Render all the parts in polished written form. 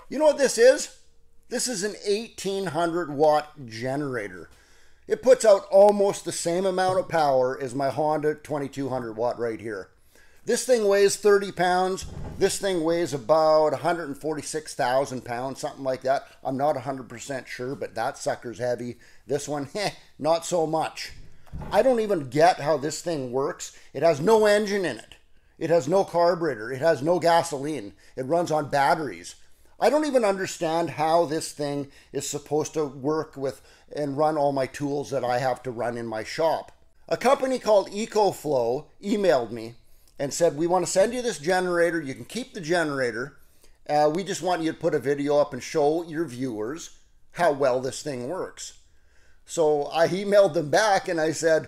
You know what this is? This is an 1800 watt generator. It puts out almost the same amount of power as my Honda 2200 watt right here. This thing weighs 30 pounds. This thing weighs about 146,000 pounds, something like that. I'm not 100% sure, but that sucker's heavy. This one, not so much. I don't even get how this thing works. It has no engine in it. It has no carburetor. It has no gasoline. It runs on batteries. I don't even understand how this thing is supposed to work with and run all my tools that I have to run in my shop. A company called Ecoflow emailed me and said, we want to send you this generator. You can keep the generator. We just want you to put a video up and show your viewers how well this thing works. So I emailed them back and I said,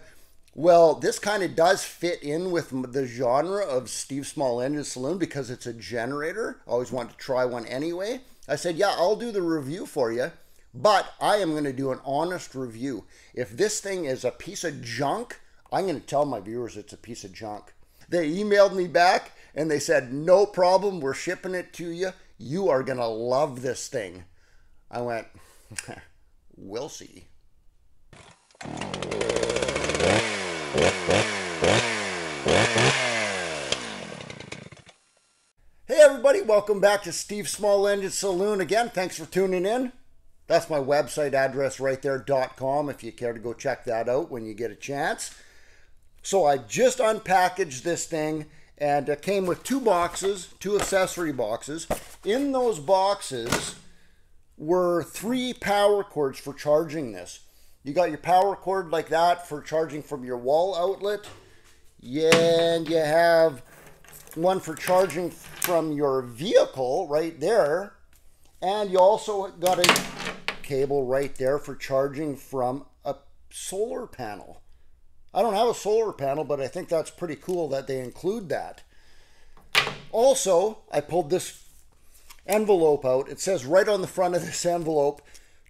well, this kind of does fit in with the genre of Steve Small Engine Saloon because it's a generator. I always wanted to try one anyway. I said, yeah, I'll do the review for you, but I am going to do an honest review. If this thing is a piece of junk, I'm going to tell my viewers it's a piece of junk. They emailed me back and they said, no problem, we're shipping it to you. You are going to love this thing. I went, we'll see. Hey everybody, welcome back to Steve Small Engine Saloon. Again, thanks for tuning in. That's my website address right there, .com, if you care to go check that out when you get a chance. So I just unpackaged this thing and it came with two boxes, two accessory boxes. In those boxes were 3 power cords for charging this. You got your power cord like that for charging from your wall outlet. And you have one for charging from your vehicle right there. And you also got a cable right there for charging from a solar panel. I don't have a solar panel, but I think that's pretty cool that they include that. Also, I pulled this envelope out. It says right on the front of this envelope,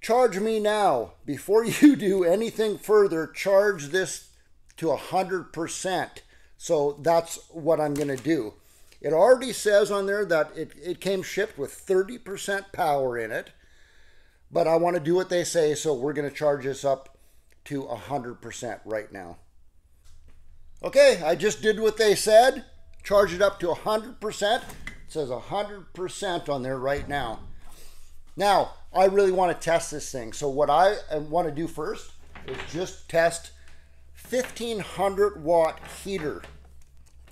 charge me now. Before you do anything further, charge this to 100%. So that's what I'm going to do. It already says on there that it came shipped with 30% power in it. But I want to do what they say, so we're going to charge this up to 100% right now. Okay, I just did what they said. Charge it up to 100%. It says 100% on there right now. Now, I really want to test this thing. So what I want to do first is just test 1500 watt heater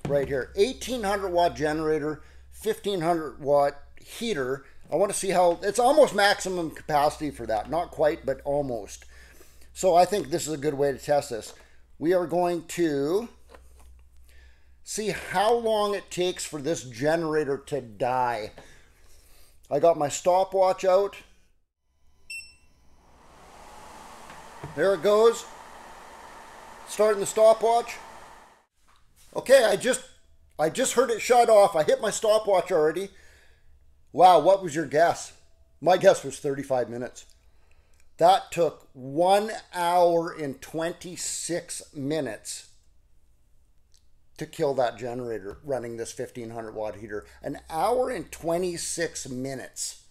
right here. 1800 watt generator, 1500 watt heater. I want to see how, it's almost maximum capacity for that. Not quite, but almost. So I think this is a good way to test this. We are going to see how long it takes for this generator to die. I got my stopwatch out. There it goes. Starting the stopwatch. Okay, I just heard it shut off. I hit my stopwatch already. Wow, what was your guess? My guess was 35 minutes. That took 1 hour and 26 minutes to kill that generator running this 1500 watt heater. 1 hour and 26 minutes.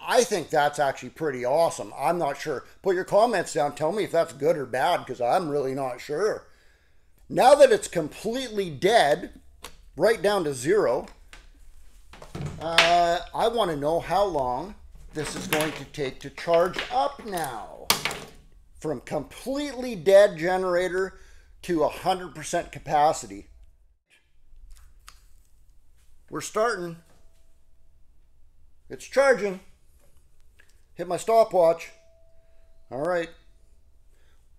I think that's actually pretty awesome. I'm not sure. Put your comments down. Tell me if that's good or bad because I'm really not sure. Now that it's completely dead, right down to 0, I want to know how long this is going to take to charge up now. From completely dead generator to 100% capacity. We're starting. It's charging. Hit my stopwatch. All right.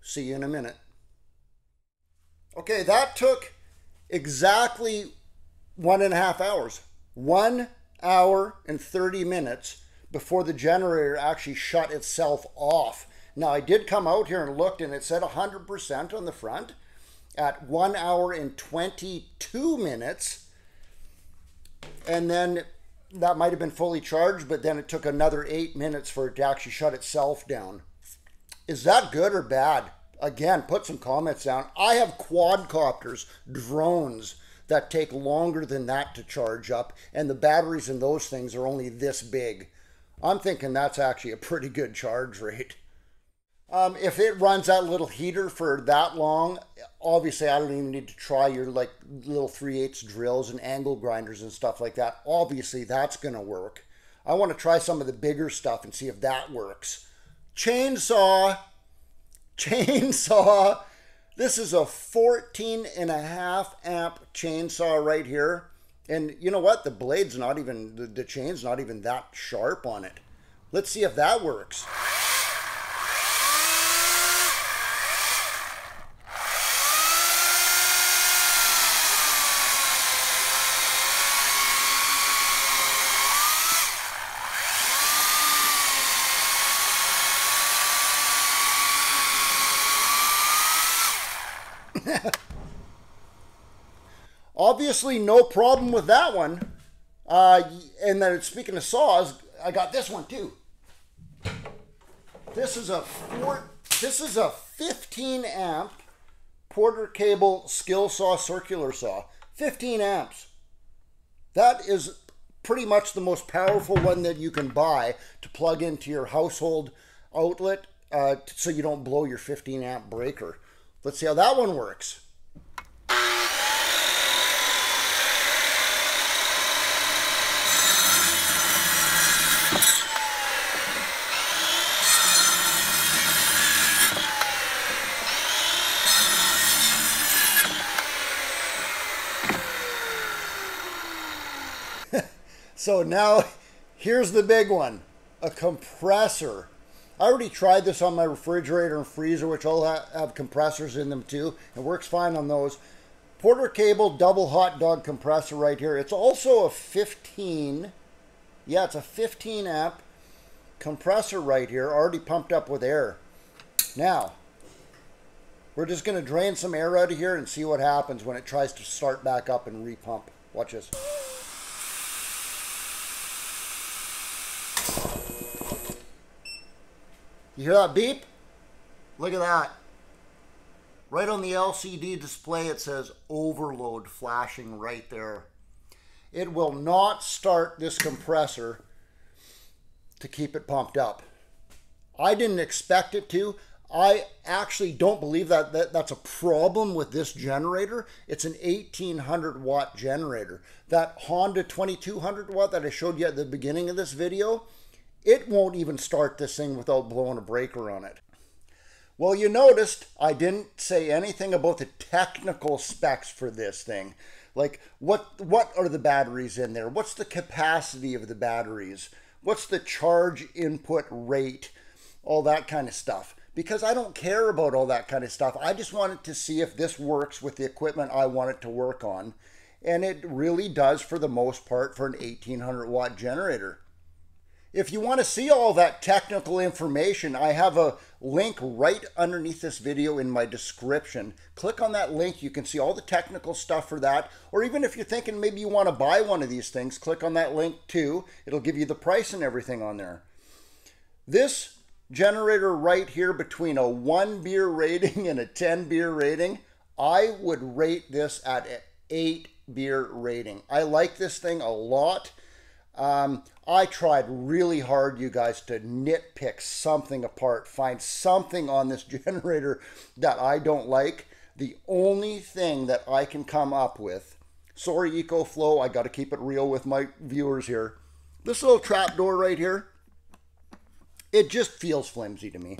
See you in a minute. Okay, that took exactly 1.5 hours. 1 hour and 30 minutes before the generator actually shut itself off. Now, I did come out here and looked, and it said 100% on the front at 1 hour and 22 minutes. And then that might have been fully charged, but then it took another 8 minutes for it to actually shut itself down. Is that good or bad? Again, put some comments down. I have quadcopters, drones, that take longer than that to charge up, and the batteries in those things are only this big. I'm thinking that's actually a pretty good charge rate. If it runs that little heater for that long, obviously I don't even need to try your like little 3/8 drills and angle grinders and stuff like that. Obviously that's going to work. I want to try some of the bigger stuff and see if that works. Chainsaw. This is a 14.5 amp chainsaw right here. And you know what? The blade's not even, the chain's not even that sharp on it. Let's see if that works. Obviously no problem with that one. And then speaking of saws, I got this one too. This is a 15 amp Porter cable skill saw, circular saw. 15 amps. That is pretty much the most powerful one that you can buy to plug into your household outlet so you don't blow your 15 amp breaker. Let's see how that one works. So now, here's the big one, a compressor. I already tried this on my refrigerator and freezer, which all have compressors in them too. It works fine on those. Porter cable double hot dog compressor right here. It's also a 15, yeah, it's a 15 amp compressor right here, already pumped up with air. Now, we're just gonna drain some air out of here and see what happens when it tries to start back up and repump. Watch this. You hear that beep? Look at that. Right on the LCD display it says overload flashing right there. It will not start this compressor to keep it pumped up. I didn't expect it to. I actually don't believe that's a problem with this generator. It's an 1800 watt generator. That Honda 2200 watt that I showed you at the beginning of this video, it won't even start this thing without blowing a breaker on it. Well, you noticed I didn't say anything about the technical specs for this thing. Like, what are the batteries in there? What's the capacity of the batteries? What's the charge input rate? All that kind of stuff. Because I don't care about all that kind of stuff. I just wanted to see if this works with the equipment I want it to work on. And it really does for the most part for an 1800 watt generator. If you want to see all that technical information, I have a link right underneath this video in my description. Click on that link. You can see all the technical stuff for that. Or even if you're thinking maybe you want to buy one of these things, click on that link too. It'll give you the price and everything on there. This generator right here, between a 1 beer rating and a 10 beer rating, I would rate this at an 8 beer rating. I like this thing a lot. I tried really hard, you guys, to nitpick something apart, find something on this generator that I don't like. The only thing that I can come up with, sorry Ecoflow, I got to keep it real with my viewers here. This little trap door right here, it just feels flimsy to me.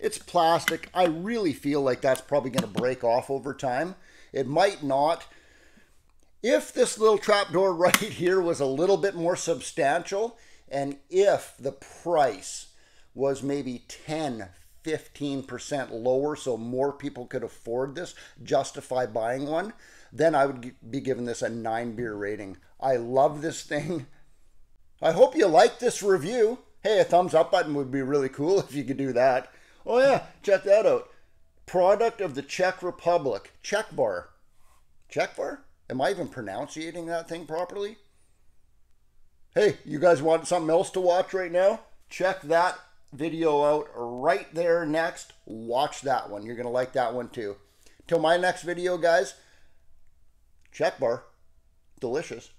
It's plastic. I really feel like that's probably going to break off over time. It might not. If this little trapdoor right here was a little bit more substantial, and if the price was maybe 10–15% lower so more people could afford this, justify buying one, then I would be giving this a 9 beer rating. I love this thing. I hope you like this review. Hey, a thumbs up button would be really cool if you could do that. Oh yeah, check that out. Product of the Czech Republic. Czech bar. Czech bar? Am I even pronouncing that thing properly? Hey, you guys want something else to watch right now? Check that video out right there next. Watch that one. You're going to like that one too. Till my next video, guys, Check bar. Delicious.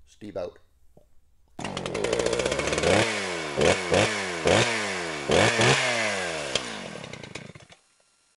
Steve out.